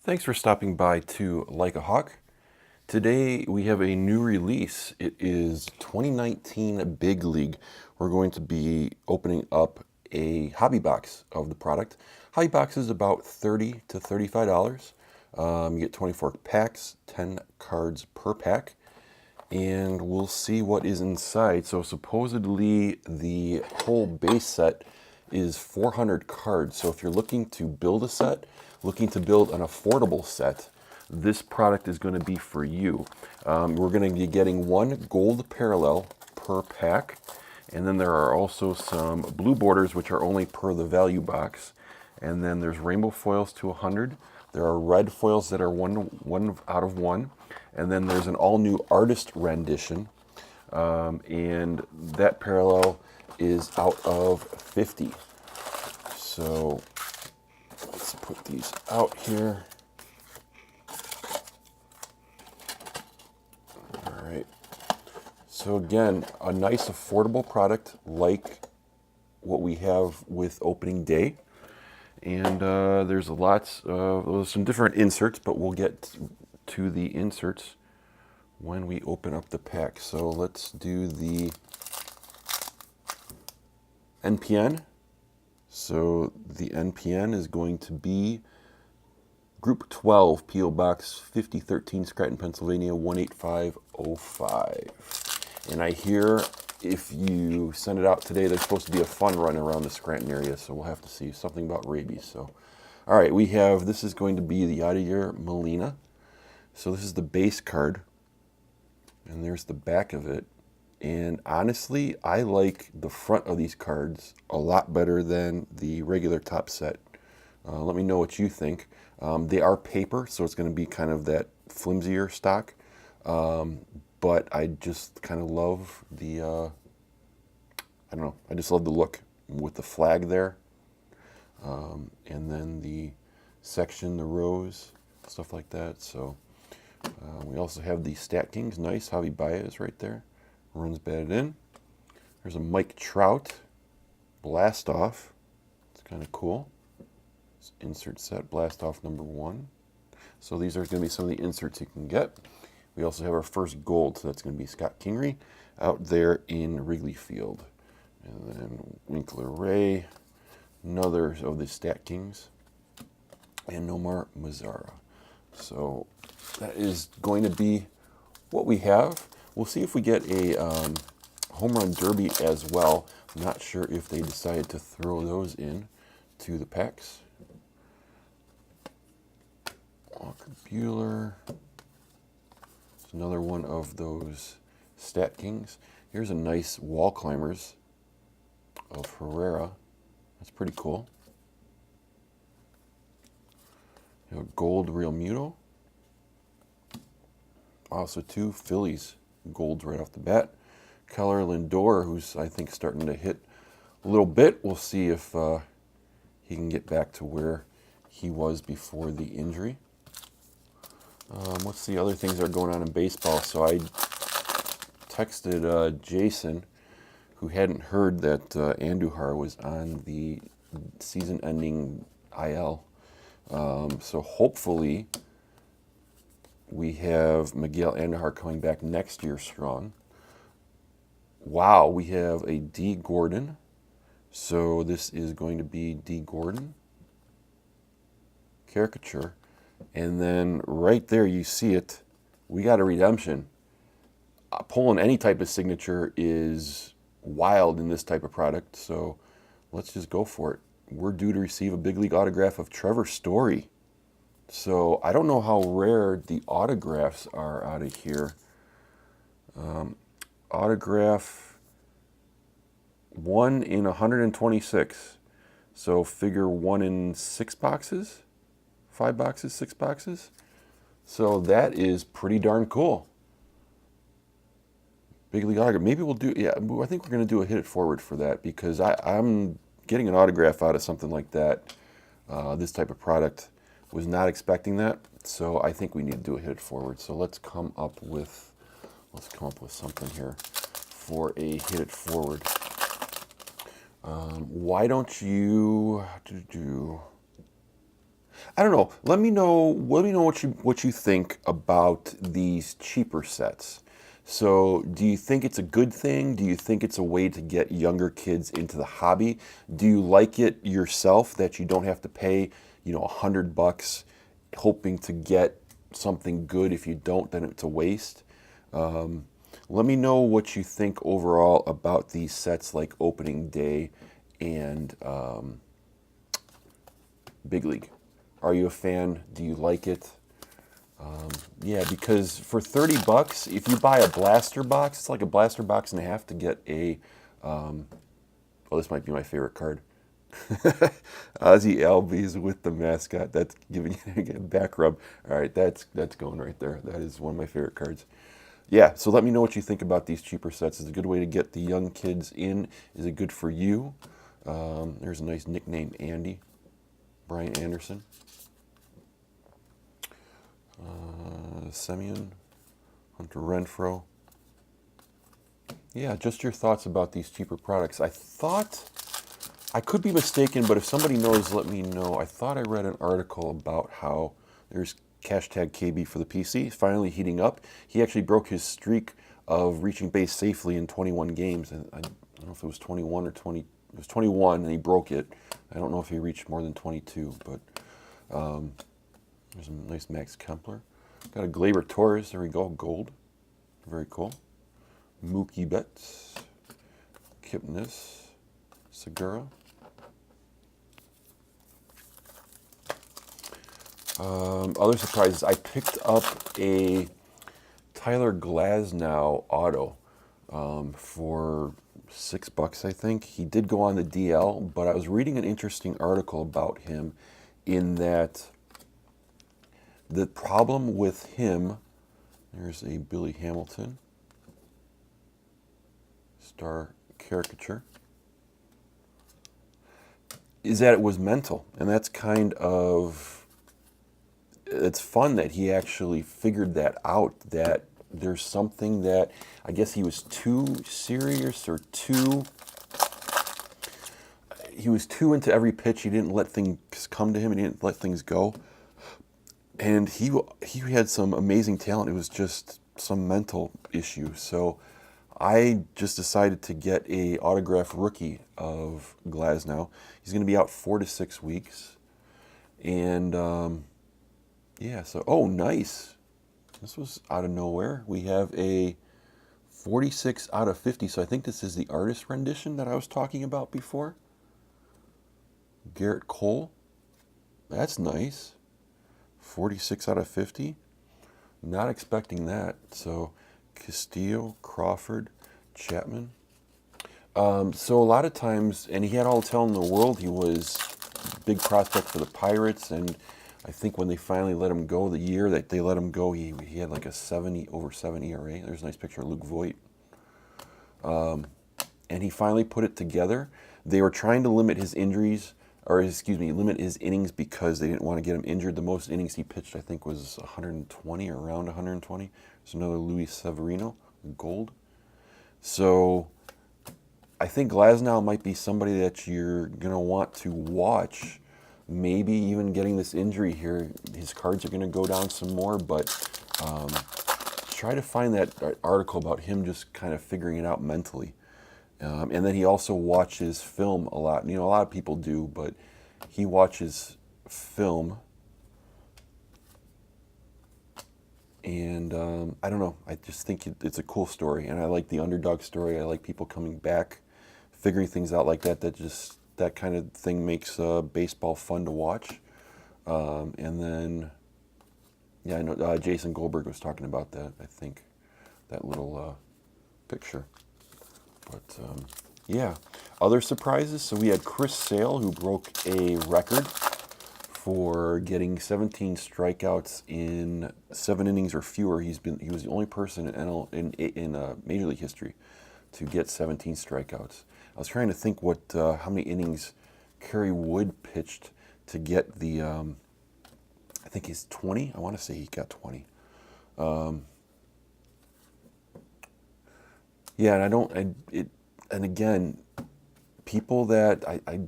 Thanks for stopping by to Like a Hawk. Today we have a new release. It is 2019 Big League. We're going to be opening up a hobby box of the product. Hobby box is about $30 to $35. You get 24 packs, 10 cards per pack, and we'll see what is inside. So supposedly the whole base set is 400 cards. So if you're looking to build a set, looking to build an affordable set, this product is going to be for you. We're going to be getting one gold parallel per pack, and then there are also some blue borders which are only per the value box, and then there's rainbow foils to 100. There are red foils that are one out of one, and then there's an all-new artist rendition, and that parallel is out of 50. So let's put these out here. All right. So again, a nice affordable product like what we have with opening day. And there's some different inserts, but we'll get to the inserts when we open up the pack. So let's do the NPN. So the NPN is going to be Group 12, P.O. Box 5013, Scranton, Pennsylvania 18505. And I hear if you send it out today, there's supposed to be a fun run around the Scranton area, so we'll have to see something about rabies. So, all right, this is going to be the Yadier Molina. So this is the base card, and there's the back of it. And honestly, I like the front of these cards a lot better than the regular top set. Let me know what you think. They are paper, so it's going to be kind of that flimsier stock. But I just kind of love the, I don't know, I just love the look with the flag there. And then the section, the rows, stuff like that. So we also have the Stat Kings, nice. Javi Baez right there, runs batted in. There's a Mike Trout blast off. It's kind of cool. Insert set, blast off number 1. So these are going to be some of the inserts you can get. We also have our first gold, so that's going to be Scott Kingery out there in Wrigley Field. And then Winkler Ray, another of the Stat Kings, and Nomar Mazara. So that is going to be what we have. We'll see if we get a home run derby as well. I'm not sure if they decided to throw those in to the packs. Walker Buehler. It's another one of those Stat Kings. Here's a nice wall climbers of Herrera. That's pretty cool. You have gold Real Muto. Also 2 Phillies golds right off the bat. Keller Lindor, who's I think starting to hit a little bit. We'll see if he can get back to where he was before the injury. What's the other things that are going on in baseball? So I texted Jason, who hadn't heard that Andujar was on the season-ending IL. So hopefully we have Miguel Andujar coming back next year strong. Wow, we have a D. Gordon. So this is going to be D. Gordon. Caricature. And then right there you see it. We got a redemption. Pulling any type of signature is wild in this type of product. So let's just go for it. We're due to receive a big league autograph of Trevor Story. So I don't know how rare the autographs are out of here. Autograph 1 in 126. So figure 1 in 6 boxes. 5 boxes, 6 boxes. So that is pretty darn cool. Big league autograph. Maybe we'll do, yeah, I think we're going to do a hit it forward for that because I'm getting an autograph out of something like that. This type of product, was not expecting that. So I think we need to do a hit it forward. So let's come up with something here for a hit it forward. Why don't you do? I don't know. Let me know. Let me know what you think about these cheaper sets. So, do you think it's a good thing? Do you think it's a way to get younger kids into the hobby? Do you like it yourself that you don't have to pay, $100, hoping to get something good? If you don't, then it's a waste. Um, Let me know what you think overall about these sets like Opening Day and Big League. Are you a fan? Do you like it? Yeah, because for $30, if you buy a blaster box, it's like a blaster box and a half to get a. Oh, this might be my favorite card. Ozzy Albies with the mascot. That's giving you a back rub. All right, that's going right there. That is one of my favorite cards. Yeah, so let me know what you think about these cheaper sets. Is it a good way to get the young kids in? Is it good for you? There's a nice nickname, Andy. Brian Anderson. Semyon. Hunter Renfro. Yeah, just your thoughts about these cheaper products. I thought, I could be mistaken, but if somebody knows, let me know. I thought I read an article about how there's hashtag KB for the PC finally heating up. He actually broke his streak of reaching base safely in 21 games. And I don't know if it was 21 or 20. It was 21 and he broke it. I don't know if he reached more than 22, but there's a nice Max Kempler. Got a Glaber Torres. There we go. Gold. Very cool. Mookie Betts. Kipnis. Segura. Other surprises. I picked up a Tyler Glasnow auto for $6, I think. He did go on the DL, but I was reading an interesting article about him in that the problem with him, there's a Billy Hamilton star caricature, is that it was mental. And that's kind of, it's fun that he actually figured that out, that there's something that, I guess he was too serious or he was too into every pitch. He didn't let things come to him. He didn't let things go. And he had some amazing talent. It was just some mental issue. So I just decided to get a autographed rookie of Glasnow. He's going to be out 4 to 6 weeks. And yeah, so, oh, nice. This was out of nowhere. We have a 46 out of 50. So I think this is the artist rendition that I was talking about before. Garrett Cole. That's nice. 46 out of 50. Not expecting that. So Castillo, Crawford, Chapman. So a lot of times, and he had all the talent in the world. He was a big prospect for the Pirates, and I think when they finally let him go, the year that they let him go, he had like a 70 over 7 ERA. There's a nice picture of Luke Voigt. And he finally put it together. They were trying to limit his injuries, or excuse me, limit his innings because they didn't want to get him injured. The most innings he pitched, I think, was 120 or around 120. There's another Luis Severino, gold. So I think Glasnow might be somebody that you're going to want to watch. Maybe even getting this injury here, his cards are going to go down some more, but try to find that article about him just kind of figuring it out mentally. And then he also watches film a lot. You know, a lot of people do, but he watches film. And I don't know. I just think it's a cool story. And I like the underdog story. I like people coming back, figuring things out like that. That kind of thing makes baseball fun to watch. And then, yeah, I know Jason Goldberg was talking about that, I think, that little picture. But yeah, other surprises. So we had Chris Sale, who broke a record for getting 17 strikeouts in 7 innings or fewer. He was the only person in Major League history to get 17 strikeouts. I was trying to think how many innings Kerry Wood pitched to get the. I think he's 20. I want to say he got 20. Yeah, and I don't. And again, people that I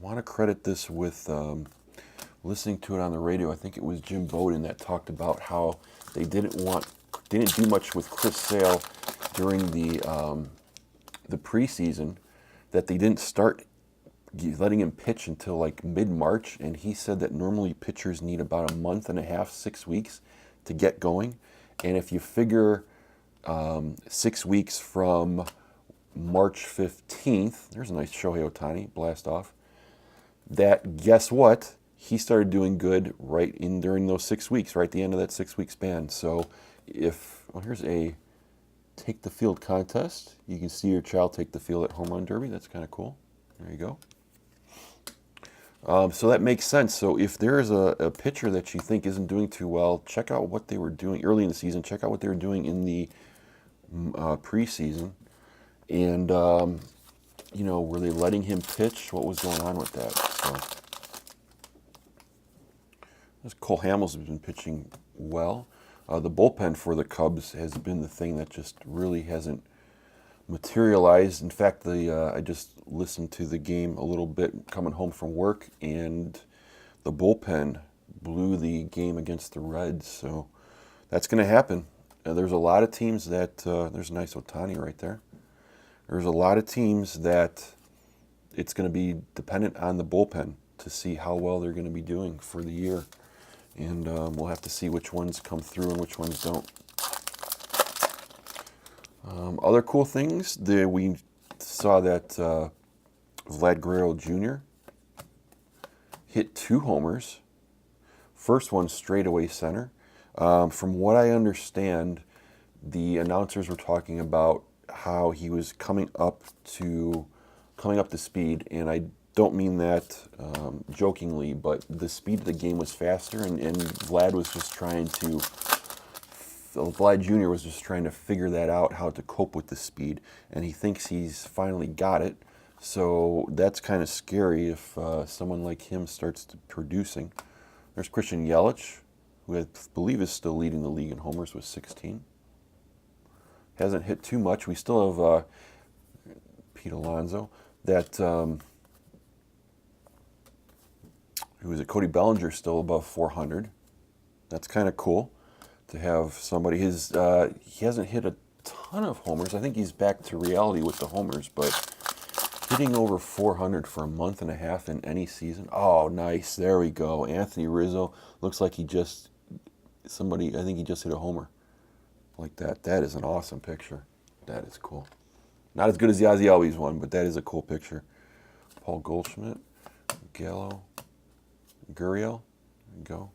want to credit this with listening to it on the radio. I think it was Jim Bowden that talked about how they didn't do much with Chris Sale during the preseason, that they didn't start letting him pitch until like mid-March, and he said that normally pitchers need about a month and a half, 6 weeks to get going. And if you figure 6 weeks from March 15th, there's a nice Shohei Ohtani blast off, that guess what? He started doing good right in during those 6 weeks, right at the end of that 6 week span. So here's a take the field contest. You can see your child take the field at Home Run Derby. That's kind of cool. There you go. So that makes sense. So if there is a pitcher that you think isn't doing too well, check out what they were doing early in the season. Check out what they were doing in the preseason. And, were they letting him pitch? What was going on with that? So Cole Hamels has been pitching well. The bullpen for the Cubs has been the thing that just really hasn't materialized. In fact, I just listened to the game a little bit coming home from work, and the bullpen blew the game against the Reds. So that's going to happen. There's a lot of teams that there's a nice Ohtani right there. There's a lot of teams that it's going to be dependent on the bullpen to see how well they're going to be doing for the year. And we'll have to see which ones come through and which ones don't. Other cool things, we saw that Vlad Guerrero Jr. hit 2 homers. First one straightaway center. From what I understand, the announcers were talking about how he was coming up to speed, and I don't mean that jokingly, but the speed of the game was faster, and Vlad Jr. was just trying to figure that out, how to cope with the speed, and he thinks he's finally got it. So that's kind of scary if someone like him starts producing. There's Christian Yelich, who I believe is still leading the league in homers with 16. Hasn't hit too much. We still have Pete Alonso. Cody Bellinger still above 400. That's kind of cool to have somebody. He hasn't hit a ton of homers. I think he's back to reality with the homers, but hitting over 400 for a month and a half in any season. Oh, nice. There we go. Anthony Rizzo looks like I think he just hit a homer like that. That is an awesome picture. That is cool. Not as good as the Ozzie Albies one, but that is a cool picture. Paul Goldschmidt, Gallo, Gurriel, there you go.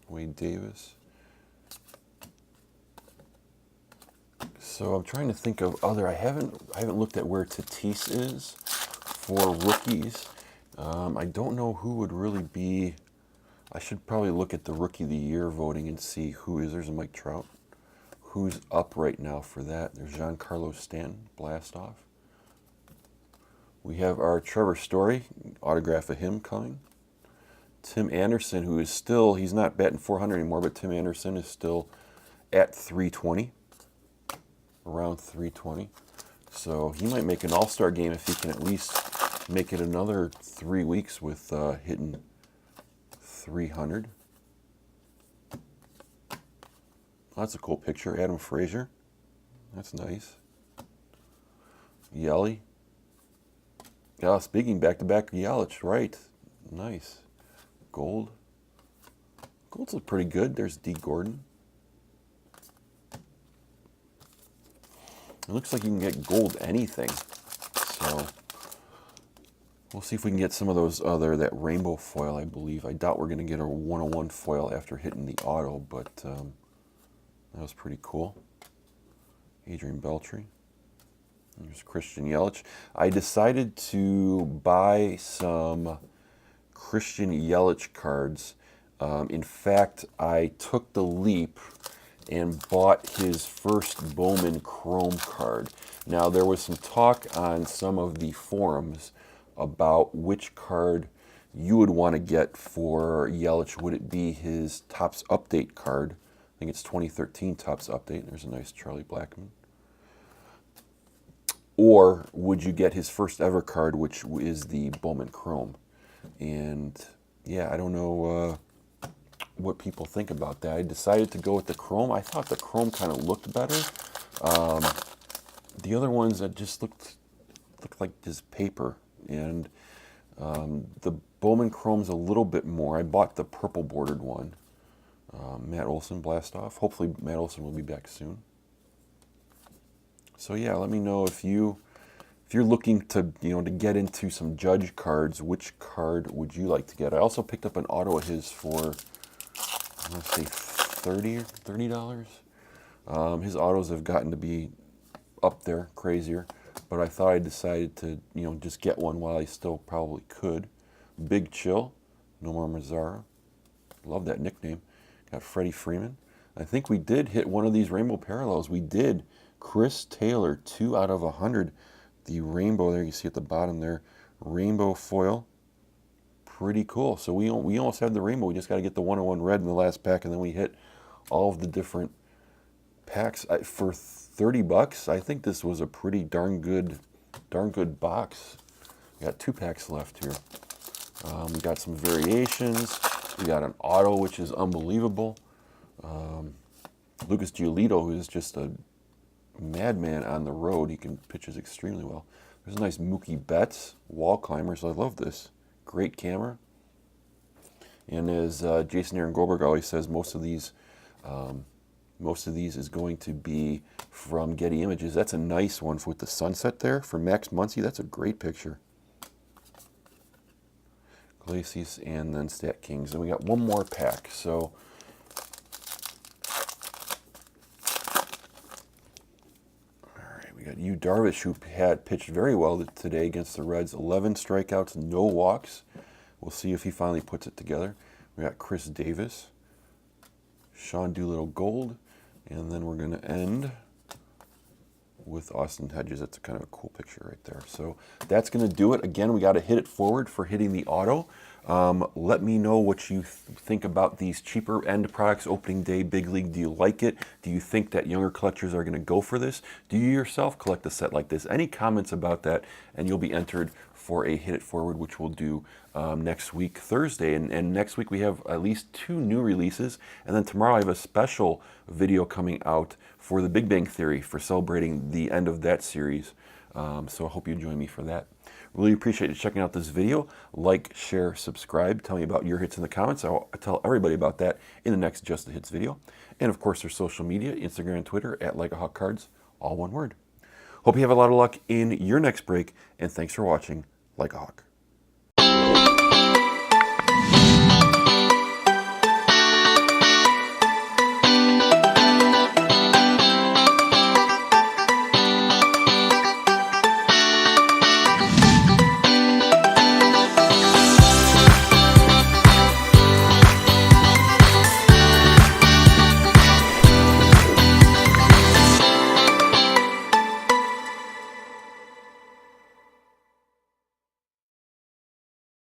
Wade Davis. So I'm trying to think of other. I haven't looked at where Tatis is for rookies. I don't know who would really be. I should probably look at the Rookie of the Year voting and see who is. There's a Mike Trout. Who's up right now for that? There's Giancarlo Stanton, blast off. We have our Trevor Story, autograph of him coming. Tim Anderson, who is still, he's not batting 400 anymore, but Tim Anderson is still at 320, around 320. So he might make an all-star game if he can at least make it another 3 weeks with hitting 300. That's a cool picture. Adam Frazier. That's nice. Yelly. Yeah, speaking back-to-back Yelich, right. Nice. Gold. Gold's look pretty good. There's D. Gordon. It looks like you can get gold anything. So we'll see if we can get some of those that rainbow foil, I believe. I doubt we're going to get a 101 foil after hitting the auto, but that was pretty cool. Adrian Beltre. There's Christian Yelich. I decided to buy some Christian Yelich cards. In fact, I took the leap and bought his first Bowman Chrome card. Now, there was some talk on some of the forums about which card you would want to get for Yelich. Would it be his Topps Update card? I think it's 2013 Topps Update. There's a nice Charlie Blackmon. Or would you get his first ever card, which is the Bowman Chrome? And yeah, I don't know what people think about that. I decided to go with the chrome. I thought the chrome kind of looked better. Um, the other ones that just looked like just paper, and the Bowman chrome's a little bit more. I bought the purple bordered one. Matt Olson Blast Off. Hopefully Matt Olson will be back soon. So yeah, let me know if you're looking to to get into some Judge cards. Which card would you like to get? I also picked up an auto of his for I want to say $30. His autos have gotten to be up there, crazier. But I thought I decided to just get one while I still probably could. Big Chill, Nomar Mazara. Love that nickname. Got Freddie Freeman. I think we did hit one of these rainbow parallels. We did. Chris Taylor, 2 out of 100. The rainbow there, you see at the bottom there, rainbow foil. Pretty cool. So we almost have the rainbow. We just got to get the 101 red in the last pack, and then we hit all of the different packs. For $30, I think this was a pretty darn good box. We got 2 packs left here. We got some variations. We got an auto, which is unbelievable. Lucas Giolito, who is just a madman on the road. He can pitches extremely well. There's a nice Mookie Betts wall climber, so I love this. Great camera. And as Jason Aaron Goldberg always says, most of these is going to be from Getty Images. That's a nice one with the sunset there for Max Muncy. That's a great picture. Glacius and then Stat Kings. And we got one more pack. So we got Yu Darvish, who had pitched very well today against the Reds. 11 strikeouts, no walks. We'll see if he finally puts it together. We got Chris Davis, Sean Doolittle Gold, and then we're going to end with Austin Hedges. That's kind of a cool picture right there. So that's going to do it. Again, we got to hit it forward for hitting the auto. Let me know what you think about these cheaper end products opening day big league. Do you like it? Do you think that younger collectors are going to go for this? Do you yourself collect a set like this? Any comments about that, and you'll be entered for a hit it forward, which we'll do next week, Thursday. And next week we have at least 2 new releases, and then tomorrow I have a special video coming out for the Big Bang Theory for celebrating the end of that series. So I hope you join me for that. Really appreciate you checking out this video. Like, share, subscribe. Tell me about your hits in the comments. I'll tell everybody about that in the next Just the Hits video. And of course, there's social media, Instagram and Twitter at Like a Hawk Cards, all one word. Hope you have a lot of luck in your next break, and thanks for watching Like a Hawk.